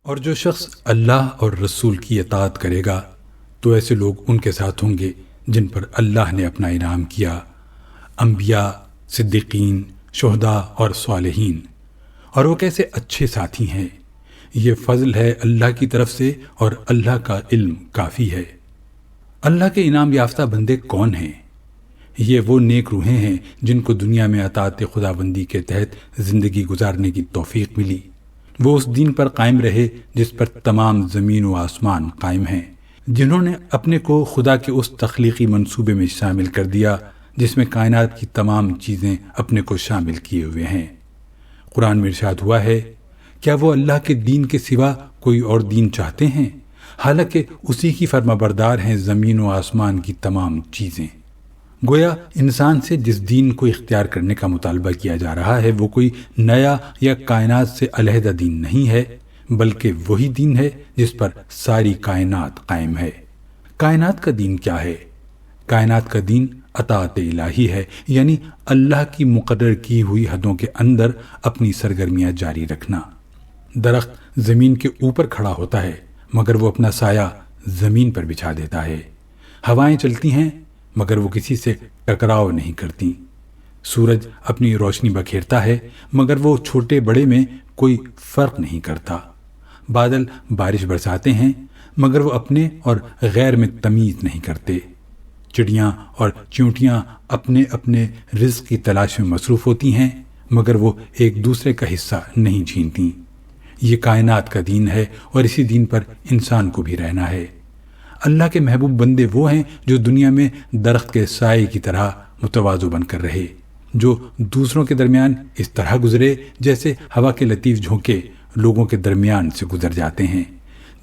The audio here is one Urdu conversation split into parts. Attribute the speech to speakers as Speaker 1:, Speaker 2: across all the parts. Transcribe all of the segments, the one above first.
Speaker 1: اور جو شخص اللہ اور رسول کی اطاعت کرے گا تو ایسے لوگ ان کے ساتھ ہوں گے جن پر اللہ نے اپنا انعام کیا، انبیاء، صدیقین، شہداء اور صالحین، اور وہ کیسے اچھے ساتھی ہیں۔ یہ فضل ہے اللہ کی طرف سے اور اللہ کا علم کافی ہے۔ اللہ کے انعام یافتہ بندے کون ہیں؟ یہ وہ نیک روحیں ہیں جن کو دنیا میں اطاعت خدا بندی کے تحت زندگی گزارنے کی توفیق ملی۔ وہ اس دین پر قائم رہے جس پر تمام زمین و آسمان قائم ہیں، جنہوں نے اپنے کو خدا کے اس تخلیقی منصوبے میں شامل کر دیا جس میں کائنات کی تمام چیزیں اپنے کو شامل کیے ہوئے ہیں۔ قرآن میں ارشاد ہوا ہے، کیا وہ اللہ کے دین کے سوا کوئی اور دین چاہتے ہیں، حالانکہ اسی کی فرما بردار ہیں زمین و آسمان کی تمام چیزیں۔ گویا انسان سے جس دین کو اختیار کرنے کا مطالبہ کیا جا رہا ہے وہ کوئی نیا یا کائنات سے علیحدہ دین نہیں ہے، بلکہ وہی دین ہے جس پر ساری کائنات قائم ہے۔ کائنات کا دین کیا ہے؟ کائنات کا دین اطاعت الہی ہے، یعنی اللہ کی مقرر کی ہوئی حدوں کے اندر اپنی سرگرمیاں جاری رکھنا۔ درخت زمین کے اوپر کھڑا ہوتا ہے مگر وہ اپنا سایہ زمین پر بچھا دیتا ہے۔ ہوائیں چلتی ہیں مگر وہ کسی سے ٹکراؤ نہیں کرتی۔ سورج اپنی روشنی بکھیرتا ہے مگر وہ چھوٹے بڑے میں کوئی فرق نہیں کرتا۔ بادل بارش برساتے ہیں مگر وہ اپنے اور غیر میں تمیز نہیں کرتے۔ چڑیاں اور چیونٹیاں اپنے اپنے رزق کی تلاش میں مصروف ہوتی ہیں مگر وہ ایک دوسرے کا حصہ نہیں چھینتی۔ یہ کائنات کا دین ہے اور اسی دین پر انسان کو بھی رہنا ہے۔ اللہ کے محبوب بندے وہ ہیں جو دنیا میں درخت کے سائے کی طرح متواضع بن کر رہے، جو دوسروں کے درمیان اس طرح گزرے جیسے ہوا کے لطیف جھونکے لوگوں کے درمیان سے گزر جاتے ہیں،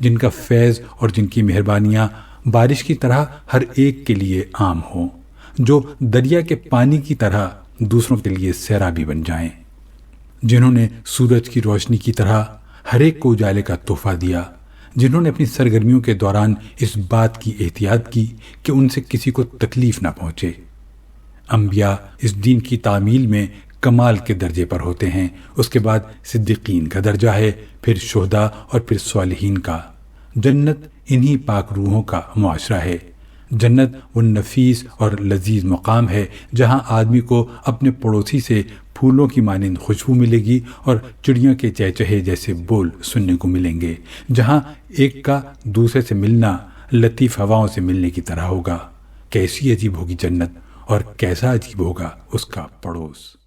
Speaker 1: جن کا فیض اور جن کی مہربانیاں بارش کی طرح ہر ایک کے لیے عام ہوں، جو دریا کے پانی کی طرح دوسروں کے لیے سیرابی بن جائیں، جنہوں نے سورج کی روشنی کی طرح ہر ایک کو اجالے کا تحفہ دیا، جنہوں نے اپنی سرگرمیوں کے دوران اس بات کی احتیاط کی کہ ان سے کسی کو تکلیف نہ پہنچے۔ انبیاء اس دین کی تعمیل میں کمال کے درجے پر ہوتے ہیں، اس کے بعد صدیقین کا درجہ ہے، پھر شہداء اور پھر صالحین کا۔ جنت انہی پاک روحوں کا معاشرہ ہے۔ جنت وہ نفیس اور لذیذ مقام ہے جہاں آدمی کو اپنے پڑوسی سے پھولوں کی مانند خوشبو ملے گی اور چڑیوں کے چہچہے جیسے بول سننے کو ملیں گے، جہاں ایک کا دوسرے سے ملنا لطیف ہواؤں سے ملنے کی طرح ہوگا۔ کیسی عجیب ہوگی جنت اور کیسا عجیب ہوگا اس کا پڑوس۔